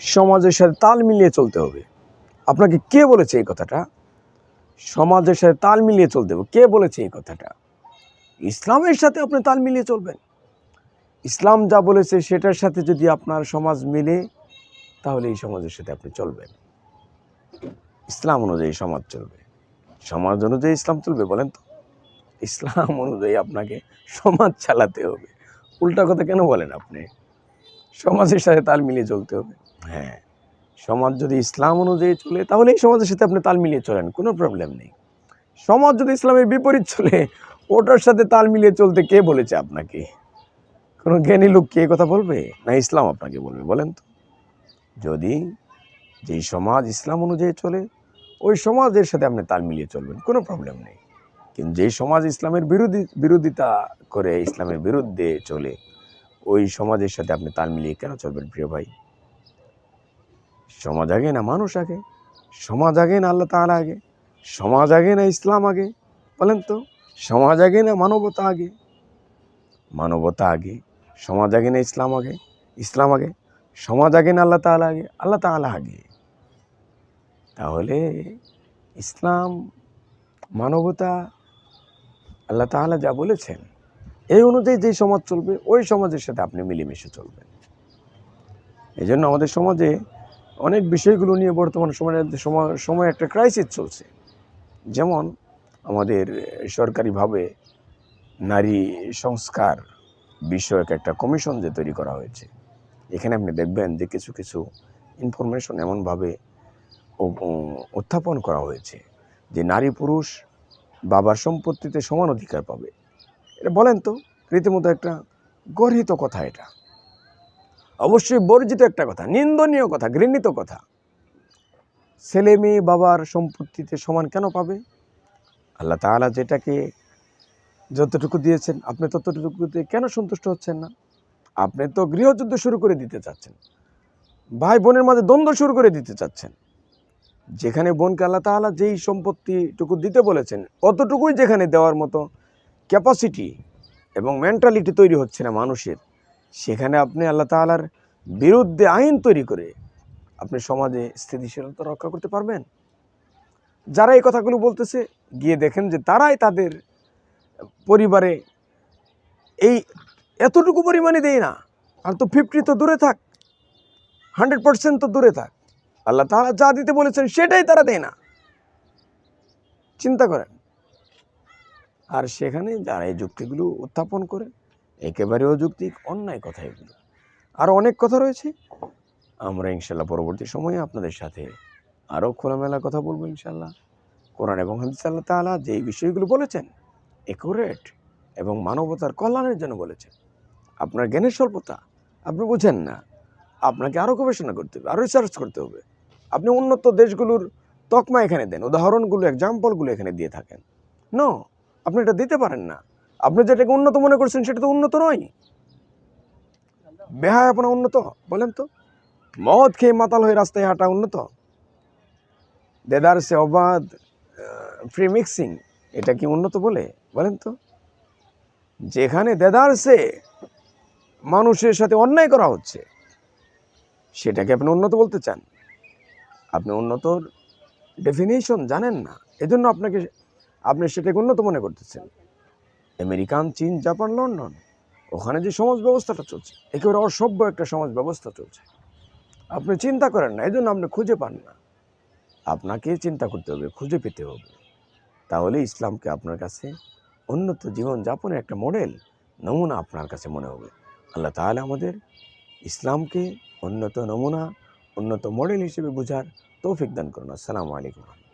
সমাজের সাথে তাল মিলিয়ে চলতে হবে। আপনাকে কে বলেছে এই কথাটা? সমাজের সাথে তাল মিলিয়ে চলতে হবে, কে বলেছে এই কথাটা? ইসলামের সাথে আপনি তাল মিলিয়ে চলবেন। ইসলাম যা বলেছে সেটার সাথে যদি আপনার সমাজ মিলে, তাহলে এই সমাজের সাথে আপনি চলবেন। ইসলাম অনুযায়ী সমাজ চলবে, সমাজ অনুযায়ী ইসলাম চলবে। বলেন তো, ইসলাম অনুযায়ী আপনাকে সমাজ চালাতে হবে। উল্টা কথা কেন বলেন আপনি? সমাজের সাথে তাল মিলিয়ে চলতে হবে। হ্যাঁ, সমাজ যদি ইসলাম অনুযায়ী চলে, তাহলে এই সমাজের সাথে আপনি তাল মিলিয়ে চলেন, কোনো প্রবলেম নেই। সমাজ যদি ইসলামের বিপরীত চলে, ওটার সাথে তাল মিলিয়ে চলতে কে বলেছে আপনাকে? কোনো জ্ঞানী লোক কি কথা বলবে, না ইসলাম আপনাকে বলবে? বলেন তো। যদি যেই সমাজ ইসলাম অনুযায়ী চলে, ওই সমাজের সাথে আপনি তাল মিলিয়ে চলবেন, কোনো প্রবলেম নেই। কিন্তু যেই সমাজ ইসলামের বিরোধিতা করে, ইসলামের বিরুদ্ধে চলে, ওই সমাজের সাথে আপনি তাল মিলিয়ে কেন চলবেন প্রিয় ভাই? সমাজ আগে না মানুষ আগে? সমাজ আগে না আল্লাহ তাআলা আগে? সমাজ আগে না ইসলাম আগে? বলেন তো। সমাজ আগে না মানবতা আগে? মানবতা আগে। সমাজ আগে না ইসলাম আগে? ইসলাম আগে। সমাজ আগে না আল্লাহ তাআলা আগে? আল্লাহ তাআলা আগে। তাহলে ইসলাম, মানবতা, আল্লাহ তাআলা যা বলেছেন, এই অনুযায়ী যেই সমাজ চলবে, ওই সমাজের সাথে আপনি মিলেমিশে চলবেন। এই জন্য আমাদের সমাজে অনেক বিষয়গুলো নিয়ে বর্তমান সময় একটা ক্রাইসিস চলছে। যেমন আমাদের সরকারিভাবে নারী সংস্কার বিষয়ক একটা কমিশন যে তৈরি করা হয়েছে, এখানে আপনি দেখবেন যে কিছু কিছু ইনফরমেশন এমনভাবে উত্থাপন করা হয়েছে যে নারী পুরুষ বাবার সম্পত্তিতে সমান অধিকার পাবে। এটা বলেন তো, রীতিমতো একটা গর্হিত কথা। এটা অবশ্যই বর্জিত একটা কথা, নিন্দনীয় কথা, ঘৃণিত কথা। ছেলে মেয়ে বাবার সম্পত্তিতে সমান কেন পাবে? আল্লাহ তাআলা যেটাকে যতটুকু দিয়েছেন, আপনি ততটুকুতে কেন সন্তুষ্ট হচ্ছেন না? আপনি তো গৃহযুদ্ধ শুরু করে দিতে চাচ্ছেন, ভাই বোনের মাঝে দ্বন্দ্ব শুরু করে দিতে চাচ্ছেন। যেখানে বোনকে আল্লাহ তাআলা যেই সম্পত্তিটুকু দিতে বলেছেন, অতটুকুই যেখানে দেওয়ার মতো ক্যাপাসিটি এবং মেন্টালিটি তৈরি হচ্ছে না মানুষের, সেখানে আপনি আল্লাহ তাআলার বিরুদ্ধে আইন তৈরি করে আপনি সমাজে স্থিতিশীলতা রক্ষা করতে পারবেন? যারা এই কথাগুলো বলতেছে, গিয়ে দেখেন যে তারাই তাদের পরিবারে এই এতটুকু পরিমাণে দেয় না। আর তো 50 তো দূরে থাক, 100% তো দূরে থাক, আল্লাহ তাআলা যা দিতে বলেছেন সেটাই তারা দেয় না। চিন্তা করেন। আর সেখানে যারা এই যুক্তিগুলো উত্থাপন করে, একেবারে অযৌক্তিক অন্যায় কথা এগুলো। আরও অনেক কথা রয়েছে, আমরা ইনশাল্লাহ পরবর্তী সময়ে আপনাদের সাথে আরও খোলামেলা কথা বলবো ইনশাল্লাহ। কোরআন এবং হাদিসে আল্লাহ তাআলা যে বিষয়গুলো বলেছেন, একুরেট এবং মানবতার কল্যাণের জন্য বলেছেন। আপনার জ্ঞানের স্বল্পতা, আপনি বুঝেন না, আপনাকে আরও গবেষণা করতে হবে, আরও রিসার্চ করতে হবে। আপনি উন্নত দেশগুলোর তকমা এখানে দেন, উদাহরণগুলো, এক্সাম্পলগুলো এখানে দিয়ে থাকেন। নো, আপনি এটা দিতে পারেন না। আপনি যেটাকে উন্নত মনে করছেন সেটা তো উন্নত নয়। বেহায়াপনা উন্নত? বলেন তো। মদ খেয়ে মাতাল হয়ে রাস্তায় হাঁটা উন্নত? দেদারসে অবাধ ফ্রি মিক্সিং, এটা কি উন্নত বলে? বলেন তো। যেখানে দেদারসে মানুষের সাথে অন্যায় করা হচ্ছে, সেটাকে আপনি উন্নত বলতে চান? আপনি উন্নতর ডেফিনিশন জানেন না, এজন্য আপনি সেটাকে উন্নত মনে করতেছেন। আমেরিকান, চীন, জাপান, লন্ডন, ওখানে যে সমাজ ব্যবস্থাটা চলছে, একেবারে অসভ্য একটা সমাজ ব্যবস্থা চলছে। আপনি চিন্তা করেন না, এজন্য আপনি খুঁজে পান না। আপনাকে চিন্তা করতে হবে, খুঁজে পেতে হবে। তাহলে ইসলামকে আপনার কাছে উন্নত জীবনযাপনের একটা মডেল, নমুনা আপনার কাছে মনে হবে। আল্লাহ তাআলা আমাদের ইসলামকে উন্নত নমুনা, উন্নত মডেল হিসেবে বোঝার তৌফিক দান করুন। আসসালামু আলাইকুম।